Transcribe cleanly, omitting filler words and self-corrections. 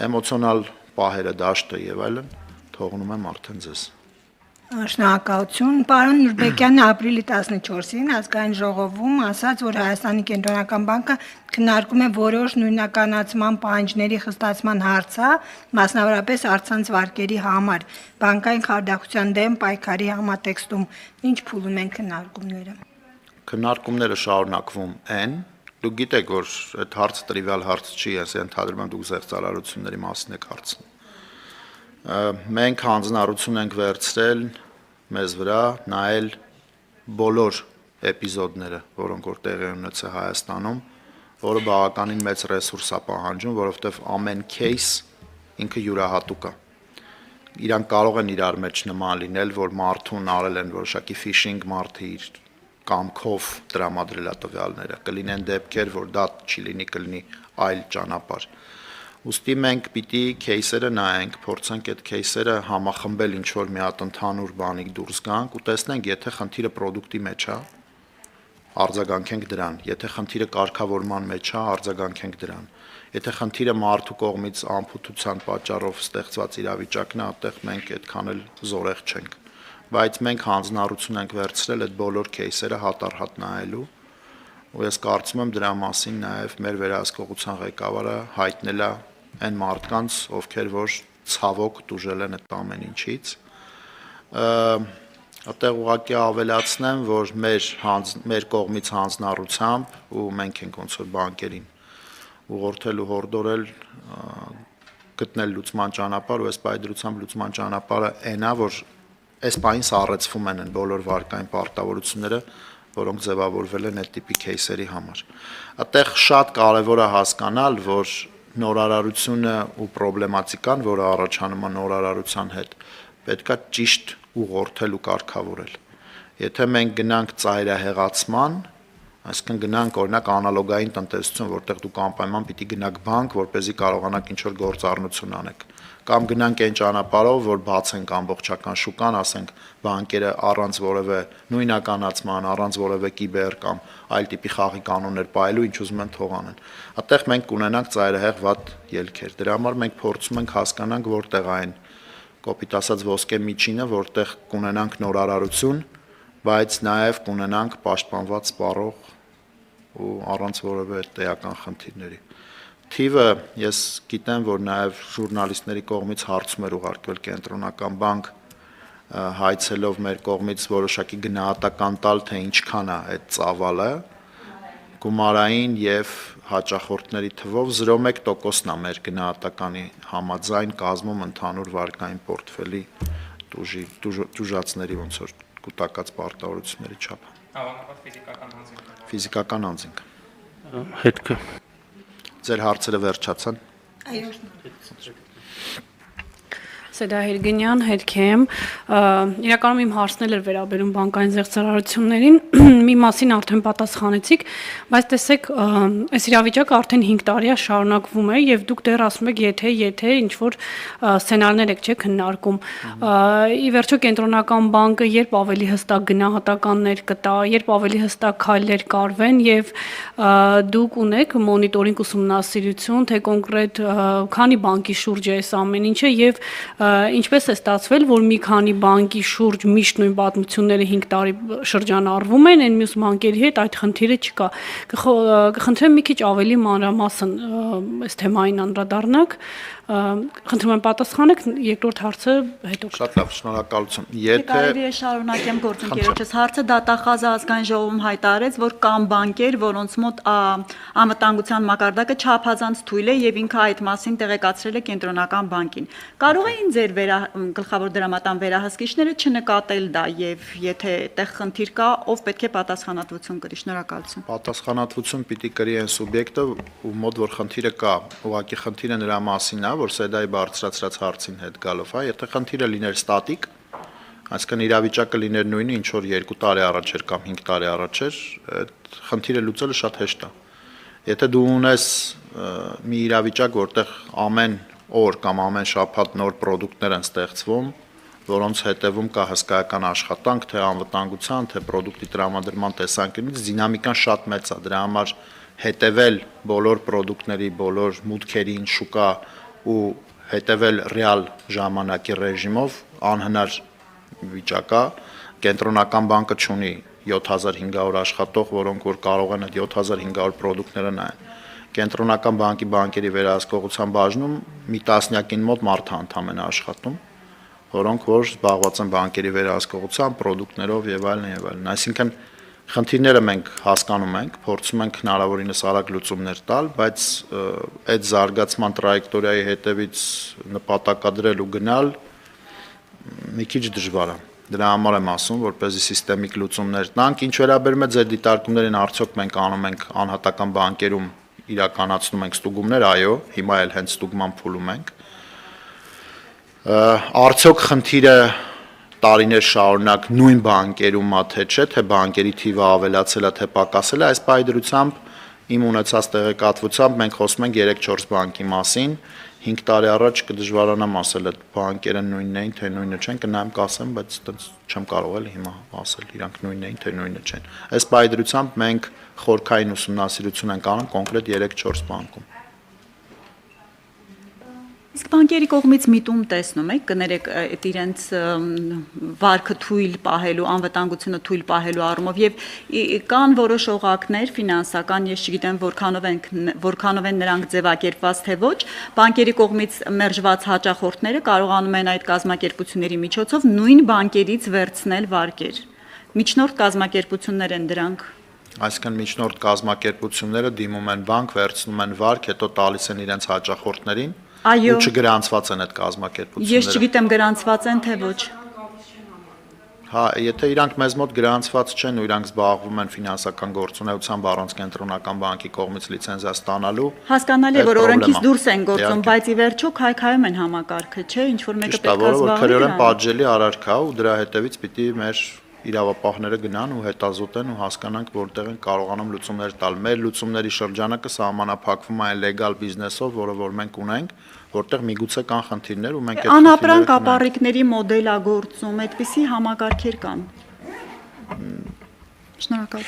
Էմոցիոնալ պահերը, դաշտը եւ այլն թողնում եմ արդեն ձեզ։ Շնորհակալություն։ Պարոն Նուրբեկյանը ապրիլի 14-ին ազգային ժողովում ասաց, որ Հայաստանի կենտրոնական բանկը քննարկում է որոշ նույնականացման պահանջների խստացման հարցը, մասնավորապես առցանց վարկերի համար, բանկային խարդախության դեմ պայքարի համատեքստում։ Ինչ փուլում են քննարկումները։ Քննարկումները շարունակվում են։ Դուք գիտեք, որ այդ հարցը տրիվիալ հարց չի, ես ենթադրում եմ դուք զեղծարարությունների մասին եք հարցնում։ Մենք հանձնառություն ենք վերցրել մեզ վրա նայել բոլոր էպիզոդները, որոնք որ տեղի ունեցել Հայաստանում, որը բավականին մեծ ռեսուրս է պահանջում, որովհետև ամեն case ինքը յուրահատուկ է։ Իրանք կարող են իրար մեջ նման լինել, որ մարդուն արել են որոշակի phishing, մարդը իր կամքով տրամադրել է տվյալները, կլինեն դեպքեր, որ դա չի լինի, կլինի այլ ճանապարհ։ Ուստի մենք պիտի кейսերը նայենք, փորձենք այդ кейսերը համախմբել ինչ-որ մի հատ ընդհանուր բանի դուրս գանք ու տեսնենք, եթե խնդիրը պրոդուկտի մեջ է, արձագանքենք դրան, եթե խնդիրը կարգավորման մեջ է, արձագանքենք դրան, եթե խնդիրը մարդու կողմից անփութության պատճառով ստեղծված իրավիճակն է, այդտեղ մենք այդքան էլ զորեղ չենք, բայց մենք հանձնառություն ենք վերցրել այդ բոլոր кейսերը հատ-առ-հատ նայելու ու ես կարծում եմ դրա մասին նաև մեր վերահսկողության ղեկավարը հայտնել է այն մարդկանց, ովքեր որ ցավոք դուժել են այդ ամեն ինչից։ Այդտեղ ուղղակի ավելացնեմ, որ մեր կողմից հանձնառությամբ ու մենք ենք ոնց որ բանկերին ուղղորդել ու հորդորել գտնել լուծման ճանապարհ ու այս պայդրությամբ լուծման ճանապարհը այն է, որ այս պահին սառեցվում են բոլոր վարկային պարտավորությունները, որոնք ձևավորվել են այդ տիպի кейսերի համար։ Այդտեղ շատ կարևոր է հասկանալ, որ նորարարությունը ու պրոբլեմատիկան, որը առաջանում է նորարարության հետ, պետք է ճիշտ ուղղորդել ու կարգավորել։ Եթե մենք գնանք ծայրահեղացման, այսինքն գնանք օրինակ անալոգային տնտեսություն, որտեղ դուք անպայման պիտի գնաք բանկ, որպեսզի կարողանաք ինչ-որ գործառնություն անեք, կամ գնանք այն ճանապարհով, որ բացենք ամբողջական շուկան, ասենք բանկերը առանց որևէ նույնականացման, առանց որևէ կիբեր կամ այլ տիպի խաղի կանոններ պահելու, ինչ ուզում են թող անեն։ Այդտեղ մենք կունենանք ծայրահեղ վատ ելքեր։ Դրա համար մենք փորձում ենք հասկանանք որտեղ այն կոպիտ ասած ոսկե միջինը, որտեղ կունենանք նորարարություն, բայց նաև կունենանք պաշտպանված սպառող ու առանց որևէ տեղական խնդիրների։ Թիվը ես գիտեմ, որ նաև ժուրնալիստների կողմից հարցում էր ուղարկվել կենտրոնական բանկ հայցելով մեր կողմից որոշակի գնահատական տալ, թե ինչքան է այդ ծավալը, գումարային եւ հաճախորդների թվով 0.1%-ն է մեր գնահատականի համաձայն կազմում ընդհանուր վարկային պորտֆելի տուժածների ոնց որ կուտակած պարտավորությունների չափը։ Հավանաբար ֆիզիկական անձինք։ Ֆիզիկական անձինք։ Հետքը Ձեր հարցերը վերջացան։ Այո։ Սեդա Հերգենյան, հետքեմ, իրականում իմ հարցն էր վերաբերում բանկային զեղծարարություններին, մի մասին արդեն պատասխանեցիք, բայց տեսեք, այս իրավիճակը արդեն 5 տարի է շարունակվում է եւ դուք դեռ ասում եք, եթե ինչ-որ սցենարներ եք, չէ, քննարկում։ Ի վերջո կենտրոնական բանկը երբ ավելի հստակ գնահատականներ կտա, երբ ավելի հստակ քայլեր կարվեն եւ դուք ունեք մոնիտորինգ ուսումնասիրություն, թե կոնկրետ քանի բանկի շուրջ է այս ամեն ինչը եւ ինչպես է ստացվել, որ մի քանի բանկի շուրջ միշտ նույն պատմությունները 5 տարի շրջանառվում են, այն մյուս բանկերի հետ այդ խնդիրը չկա։ Կխնդրեմ մի քիչ ավելի մանրամասն այս թեմային անդրադառնաք։ Խնդրում եմ պատասխանեք, երկրորդ հարցը հետո։ Շատ լավ, շնորհակալություն։ Եթե կարելի է շարունակեմ գործընկերոջս հարցը, դատախազը ազգային ժողովում հայտարարեց, որ կան բանկեր, որոնց մոտ անվտանգության մակարդակը չափազանց թույլ է եւ ինքը այդ մասին տեղեկացրել է կենտրոնական բանկին։ Կարող էին ձեր գլխավոր դրամատան վերահսկիչները չնկատել դա եւ եթե այդտեղ խնդիր կա, ով պետք է պատասխանատվություն կրի։ Շնորհակալություն։ պատասխանատվություն պիտի կրի այն սուբյեկտը, ում մոտ որ խնդիրը կա, ուղղակի խնդիրը նրա մասին է, որ սեդայի բարձրացրած հարցին հետ գալով, հա, եթե խնդիրը լիներ ստատիկ, այսինքն իրավիճակը լիներ նույնը, ինչ որ 2 տարի առաջ էր կամ 5 տարի առաջ էր, այդ խնդիրը լուծելը շատ հեշտ է։ Եթե դու ունես մի իրավիճակ, որտեղ ամեն օր կամ ամեն շաբաթ նոր պրոդուկտներ են ստեղծվում, որոնց հետևում կա հսկայական աշխատանք, թե անվտանգության, թե պրոդուկտի տրամադրման տեսանկյունից, դինամիկան շատ մեծ է, դրա համար հետևել բոլոր պրոդուկտների, բոլոր մուտքերին, շուկա ու հետևել ռեալ ժամանակի ռեժիմով անհնար վիճակ է։ Կենտրոնական բանկը ունի 7500 աշխատող, որոնք որ կարող են այդ 7500 պրոդուկտները նայեն։ Կենտրոնական բանկի բանկերի վերահսկողության բաժնում մի տասնյակին մոտ մարդ ընդամենը աշխատում, որոնք որ զբաղված են բանկերի վերահսկողությամբ, պրոդուկտներով եւ այլն եւ այլն։ Այսինքն խնդիրները մենք հասկանում ենք, փորձում ենք հնարավորինս արագ լուծումներ տալ, բայց այդ զարգացման տրայեկտորիայի հետևից նպատակադրել ու գնալ մի քիչ դժվար է։ Դրա համար եմ ասում, որպեսզի սիստեմիկ լուծումներ տանք, ինչ վերաբերում է ձեր դիտարկումներին, արդյոք մենք անում ենք անհատական բանկերում իրականացնում ենք ստուգումներ, այո, հիմա էլ հենց ստուգման փուլում ենք։ Արդյոք խնդիրը տարիներ շարունակ նույն բանկերում է թե չէ, թե բանկերի թիվը ավելացել է, թե պակասել է, այս պայդրությամբ իմ ունեցած տեղեկատվությամբ մենք խոսում ենք 3-4 բանկի մասին, 5 տարի առաջ կդժվարանամ ասել այդ բանկերը նույնն էին, թե նույնը չեն, կնայեմ կասեմ, բայց այդպես չեմ կարող էլ հիմա ասել, իրանք նույնն էին, թե նույնը չեն։ Այս պայդրությամբ մենք խորքային ուսումնասիրություն ենք անում կոնկրետ 3-4 բանկում։ Իսկ բանկերի կողմից միտում տեսնում եք, կներեք այդ իրենց վարկը թույլ պահելու, անվտանգությունը թույլ պահելու առումով եւ կան որոշ օղակներ ֆինանսական, ես չգիտեմ որքանով են նրանք ձևակերպված թե ոչ, բանկերի կողմից մերժված հաճախորդները կարողանում են այդ կազմակերպությունների միջոցով նույն բանկերից վերցնել վարկեր։ Միջնորդ կազմակերպություններ են դրանք։ Այսինքն միջնորդ կազմակերպությունները դիմում են բանկ, վերցնում են վարկ, հետո տալիս են իրենց հաճախորդներին։ Այո, ու չգրանցված են այդ կազմակերպությունները։ Ես չգիտեմ գրանցված են թե ոչ։ Հա, եթե իրանք մեզ մոտ գրանցված չեն ու իրանք զբաղվում են ֆինանսական գործունեությամբ առանց կենտրոնական բանկի կողմից լիցենզիա ստանալու, հասկանալի է, որ օրենքից դուրս են գործում, բայց ի վերջո քայքայում են համակարգը, չէ՞, ինչ որ մեկը պետք է զբաղվի։ Քրեորեն պատժելի արարք է ու դրա հետևից պիտի մեր իրավապահները գնան ու հետազոտեն ու հասկանանք որտեղ են կարողանում լուծումներ տալ։ Մեր լուծումների շրջանակը սահմանափակվում է լեգալ բիզնեսով, որը որ մենք ունենք, որտեղ միգուցե կան խնդիրներ ու մենք այդ անապրանք ապառիկների մոդել է գործում, այդպիսի համակարգեր կան։ Շնորհակալ։